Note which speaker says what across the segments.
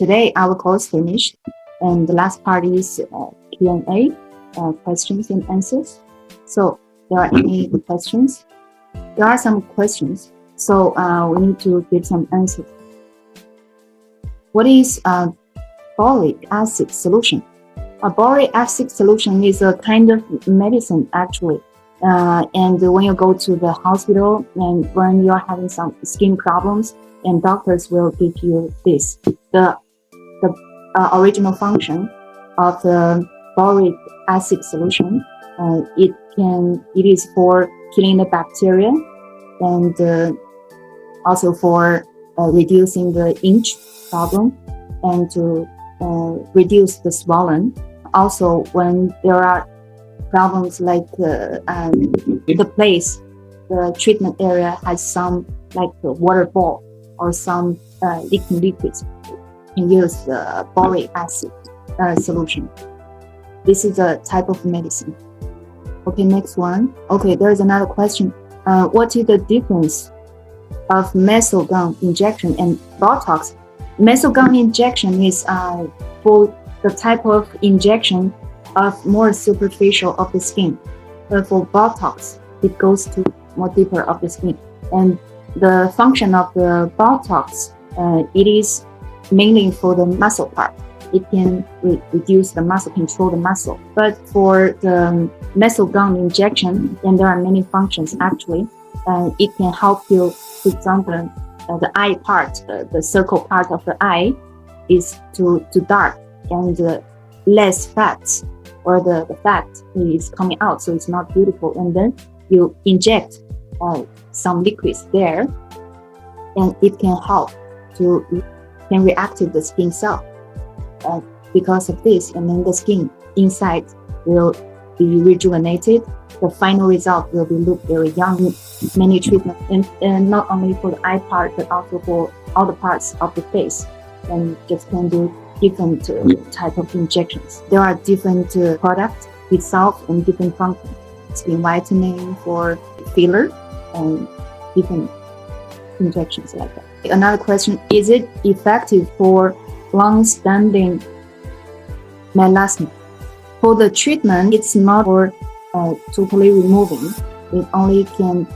Speaker 1: today our course finished, and the last part is Q&A, questions and answers. So there are any questions? There are some questions, so we need to give some answers. What is boric acid solution? A boric acid solution is a kind of medicine actually. And when you go to the hospital and when you're having some skin problems, and doctors will give you this. The original function of the boric acid solution, it is for killing the bacteria and also for reducing the itch problem and to reduce the swelling. Also, when there are problems like the treatment area has some like the water ball or some liquids, can use the boric acid solution. This is a type of medicine. Okay, next one. Okay, there's another question. What is the difference of meso gun injection and botox? Meso gun injection is for the type of injection of more superficial of the skin. But for botox, it goes to more deeper of the skin. And the function of the botox, it is mainly for the muscle part. It can reduce the muscle, control the muscle. But for the meso gun injection, and there are many functions actually. It can help you, for example, the eye part, the circle part of the eye is to dark and less fat, or the fat is coming out, so it's not beautiful. And then you inject some liquids there, and it can help to reactivate the skin cell because of this, and then the skin inside will be rejuvenated. The final result will be look very young. Many treatments, and not only for the eye part, but also for all the parts of the face, and just can do different type of injections. There are different products itself and different functions. Skin whitening for filler and different injections like that. Another question, is it effective for long-standing melasma? For the treatment, it's not for totally removing. It only can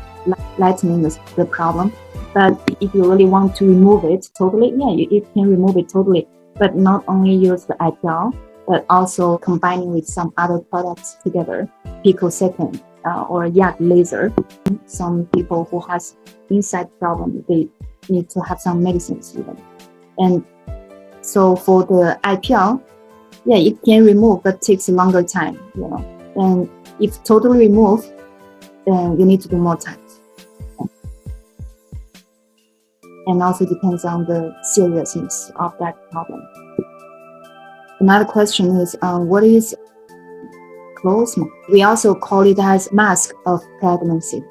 Speaker 1: lightening the problem. But if you really want to remove it totally, you can remove it totally. But not only use the IPL, but also combining with some other products together, pico or YAG laser. Some people who has inside problem, they need to have some medicines even. And so for the IPL, it can remove, but takes a longer time, And if totally remove, then you need to do more time. And also depends on the seriousness of that problem. Another question is, what is chloasma? We also call it as mask of pregnancy.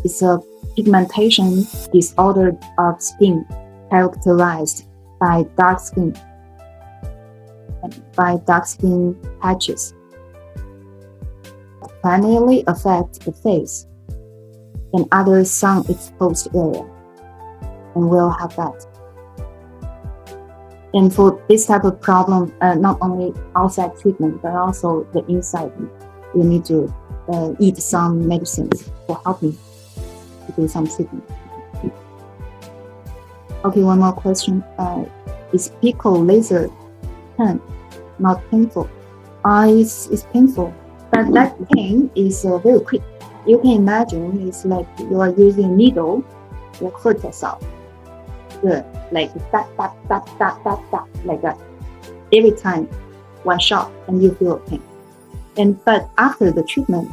Speaker 1: It's a pigmentation disorder of skin characterized by dark skin patches. Primarily affect the face and other sun-exposed area, and we'll have that. And for this type of problem, not only outside treatment, but also the inside, you need to eat some medicines for helping to do some treatment. Okay, one more question. Is pico laser pen not painful? It's painful, but that pain is very quick. You can imagine it's like you are using a needle, like hurt yourself. Like that, like that. Every time, one shot, and you feel pain. But after the treatment,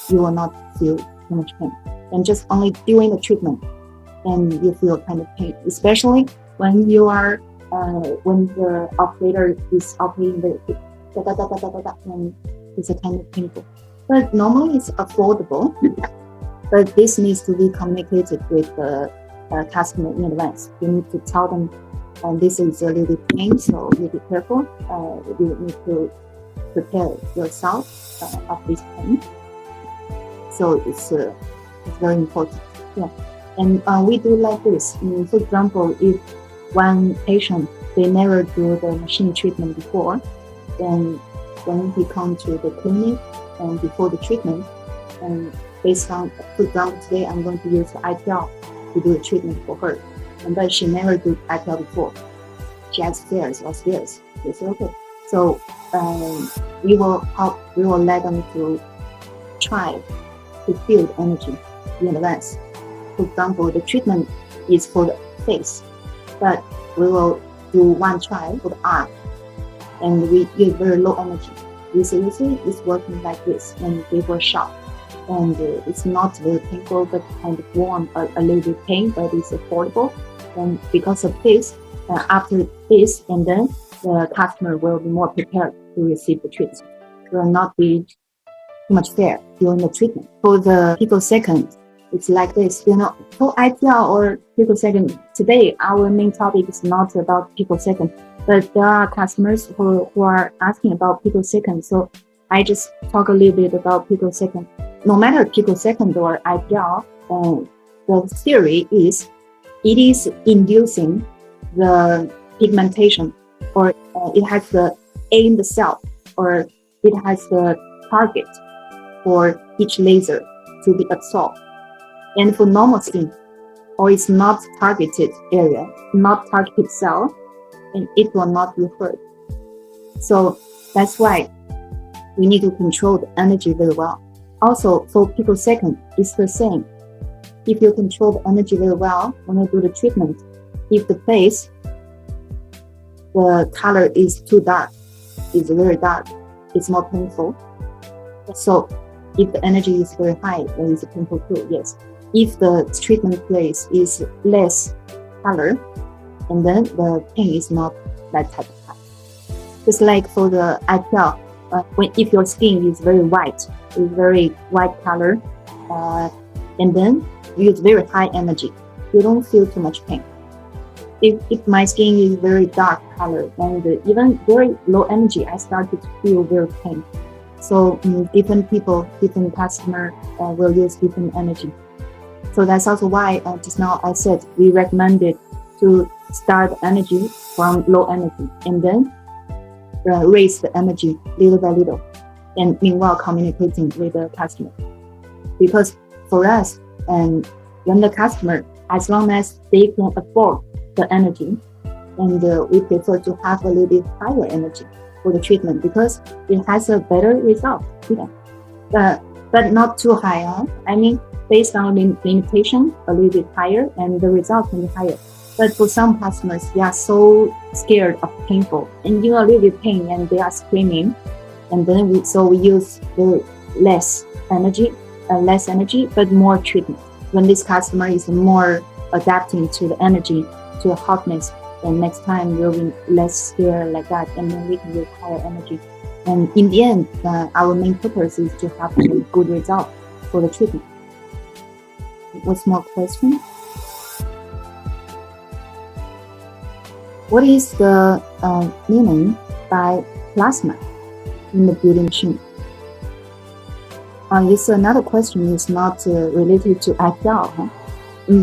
Speaker 1: you will not feel too much pain. And just only during the treatment, and you feel kind of pain, especially when you are when the operator is operating and it's a kind of painful. But normally it's affordable. But this needs to be communicated with the customer in advance. You need to tell them, this is a little bit pain, so you be careful. You need to prepare yourself of this pain. So it's very important. And we do like this. For example, if one patient they never do the machine treatment before. Then when he comes to the clinic and before the treatment, and based on, for example, today I'm going to use the IPL to do the treatment for her, but she never did IPL before. She has fears or scares. They say okay. So we will let them to try to feel the energy in advance. For example, the treatment is for the face, but we will do one try for the arm, and we use very low energy. You see, it's working like this, and they were shocked. And it's not very painful, but kind of warm, a little bit pain, but it's affordable. And because of this, after this, and then the customer will be more prepared to receive the treatment. It will not be too much fear during the treatment. For the picosecond, it's like this, for IPL or picosecond, today our main topic is not about picosecond, but there are customers who are asking about picosecond. So I just talk a little bit about picosecond. No matter picosecond or IPL, the theory is it is inducing the pigmentation, or it has the aimed cell, or it has the target for each laser to be absorbed. And for normal skin, or it's not targeted area, not targeted cell, and it will not be hurt. So that's why we need to control the energy very well. Also, for picosecond, it's the same. If you control the energy very well when you do the treatment, if the face, the color is too dark, it's very dark, it's more painful. So if the energy is very high, then it's painful too, yes. If the treatment place is less color, and then the pain is not that type of high. Just like for the IPL, if your skin is very white, is very white color, and then you use very high energy, you don't feel too much pain. If my skin is very dark color and even very low energy, I started to feel very pain. So different people, different customer will use different energy. So that's also why just now I said we recommended to start energy from low energy and then raise the energy little by little, and meanwhile communicating with the customer. Because for us, and when the customer, as long as they can afford the energy, and we prefer to have a little bit higher energy for the treatment because it has a better result. But not too high. I mean, based on limitation, a little bit higher, and the result can be higher. But for some customers, they are so scared of painful, and a little bit pain, and they are screaming. And then we use very less energy, but more treatment. When this customer is more adapting to the energy, to the hotness, then next time we'll be less scared like that, and then we can use higher energy. And in the end, our main purpose is to have a good result for the treatment. What's more question? What is the meaning by chloasma in the beauty machine? Yes, another question is not related to IPL.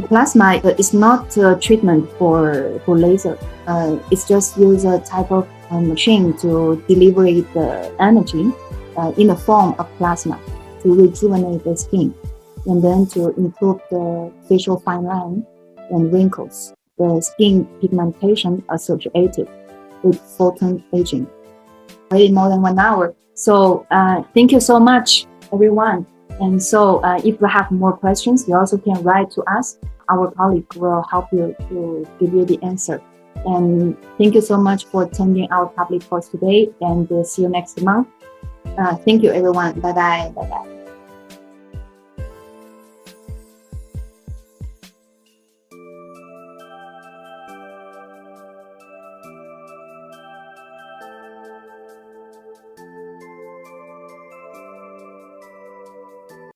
Speaker 1: Chloasma is not a treatment for laser. It's just use a type of machine to deliver the energy in the form of plasma to rejuvenate the skin, and then to improve the facial fine line and wrinkles, the skin pigmentation associated with photon aging. Waiting more than 1 hour. So thank you so much, everyone. And so if you have more questions, you also can write to us. Our colleague will help you to give you the answer. And thank you so much for attending our public course today, and see you next month. Thank you, everyone. Bye-bye. Bye-bye.